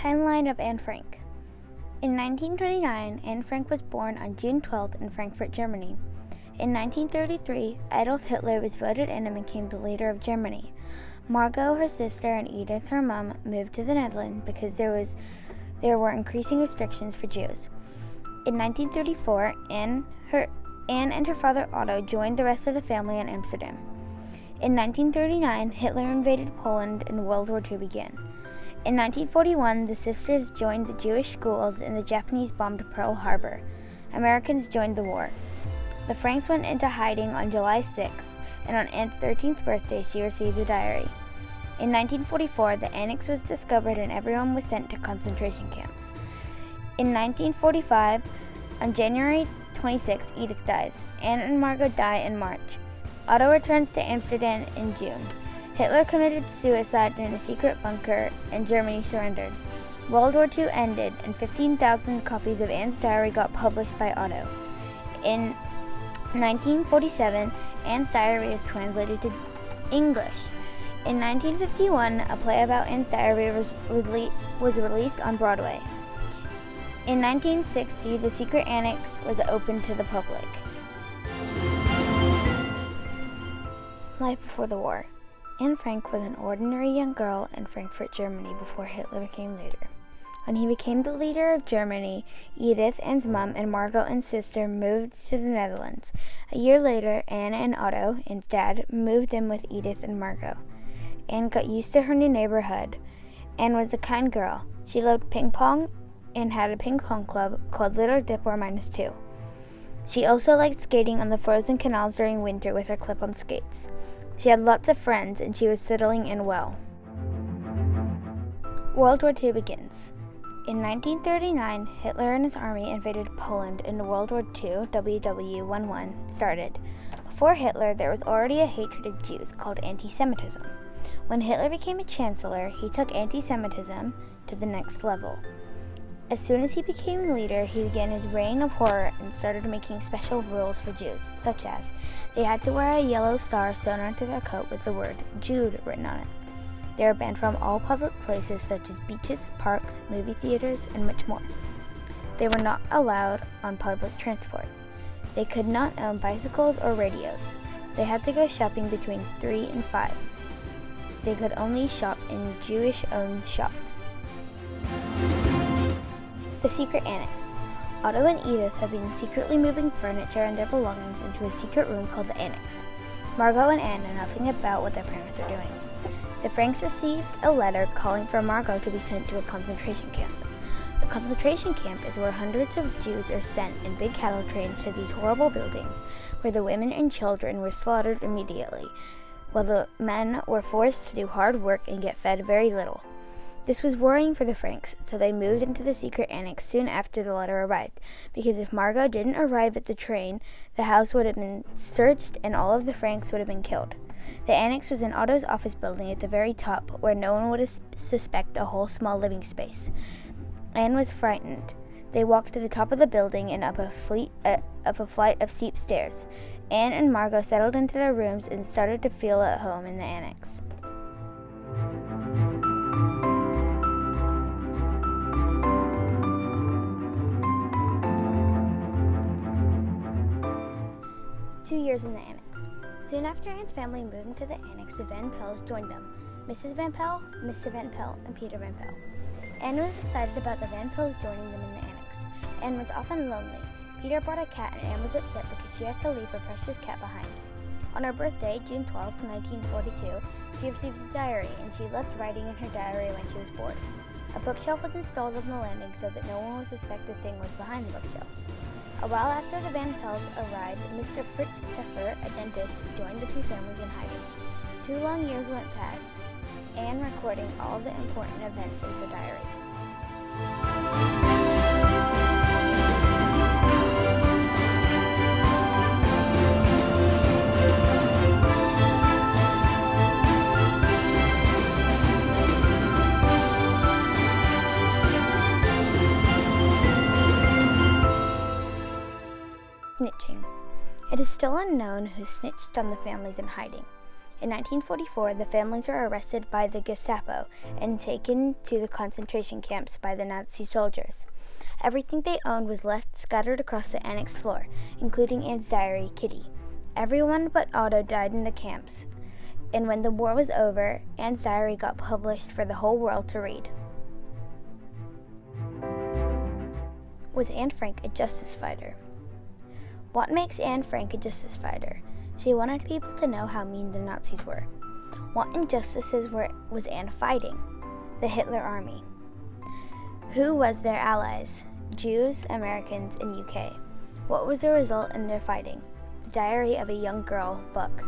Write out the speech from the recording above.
Timeline of Anne Frank. In 1929, Anne Frank was born on June 12th in Frankfurt, Germany. In 1933, Adolf Hitler was voted in and became the leader of Germany. Margot, her sister, and Edith, her mom, moved to the Netherlands because there were increasing restrictions for Jews. In 1934, Anne and her father Otto joined the rest of the family in Amsterdam. In 1939, Hitler invaded Poland and World War II began. In 1941, the sisters joined the Jewish schools and the Japanese bombed Pearl Harbor. Americans joined the war. The Franks went into hiding on July 6th, and on Anne's 13th birthday, she received a diary. In 1944, the annex was discovered and everyone was sent to concentration camps. In 1945, on January 26, Edith dies. Anne and Margot die in March. Otto returns to Amsterdam in June. Hitler committed suicide in a secret bunker, and Germany surrendered. World War II ended, and 15,000 copies of Anne's diary got published by Otto. In 1947, Anne's diary is translated to English. In 1951, a play about Anne's diary was released on Broadway. In 1960, the secret annex was opened to the public. Life before the war. Anne Frank was an ordinary young girl in Frankfurt, Germany before Hitler became leader. When he became the leader of Germany, Edith, Anne's mom, and Margot and sister moved to the Netherlands. A year later, Anne and Otto, Anne's dad, moved in with Edith and Margot. Anne got used to her new neighborhood. Anne was a kind girl. She loved ping pong and had a ping pong club called Little Dipper -2. She also liked skating on the frozen canals during winter with her clip-on skates. She had lots of friends, and she was settling in well. World War II begins. In 1939, Hitler and his army invaded Poland, and World War II, WW11, started. Before Hitler, there was already a hatred of Jews called anti-Semitism. When Hitler became a chancellor, he took anti-Semitism to the next level. As soon as he became leader, he began his reign of horror and started making special rules for Jews, such as they had to wear a yellow star sewn onto their coat with the word Jude written on it. They were banned from all public places such as beaches, parks, movie theaters, and much more. They were not allowed on public transport. They could not own bicycles or radios. They had to go shopping between 3 and 5. They could only shop in Jewish-owned shops. The secret annex. Otto and Edith had been secretly moving furniture and their belongings into a secret room called the annex. Margot and Anne knew nothing about what their parents were doing. The Franks received a letter calling for Margot to be sent to a concentration camp. A concentration camp is where hundreds of Jews are sent in big cattle trains to these horrible buildings where the women and children were slaughtered immediately, while the men were forced to do hard work and get fed very little. This was worrying for the Franks, so they moved into the secret annex soon after the letter arrived, because if Margot didn't arrive at the train, the house would have been searched and all of the Franks would have been killed. The annex was in Otto's office building at the very top, where no one would suspect a whole small living space. Anne was frightened. They walked to the top of the building and up a flight of steep stairs. Anne and Margot settled into their rooms and started to feel at home in the annex. Two years in the annex. Soon after Anne's family moved into the annex, the Van Pels joined them. Mrs. Van Pel, Mr. Van Pel, and Peter Van Pel. Anne was excited about the Van Pels joining them in the annex. Anne was often lonely. Peter brought a cat, and Anne was upset because she had to leave her precious cat behind. On her birthday, June 12, 1942, she received a diary, and she loved writing in her diary when she was bored. A bookshelf was installed on the landing so that no one would suspect the thing was behind the bookshelf. A while after the Van Pels arrived, Mr. Fritz Pfeffer, a dentist, joined the two families in hiding. 2 long years went past, Anne recording all the important events in her diary. Snitching. It is still unknown who snitched on the families in hiding. In 1944, the families were arrested by the Gestapo and taken to the concentration camps by the Nazi soldiers. Everything they owned was left scattered across the annex floor, including Anne's diary, Kitty. Everyone but Otto died in the camps, and when the war was over, Anne's diary got published for the whole world to read. Was Anne Frank a justice fighter? What makes Anne Frank a justice fighter? She wanted people to know how mean the Nazis were. What injustices was Anne fighting? The Hitler Army. Who was their allies? Jews, Americans, and UK. What was the result in their fighting? The Diary of a Young Girl book.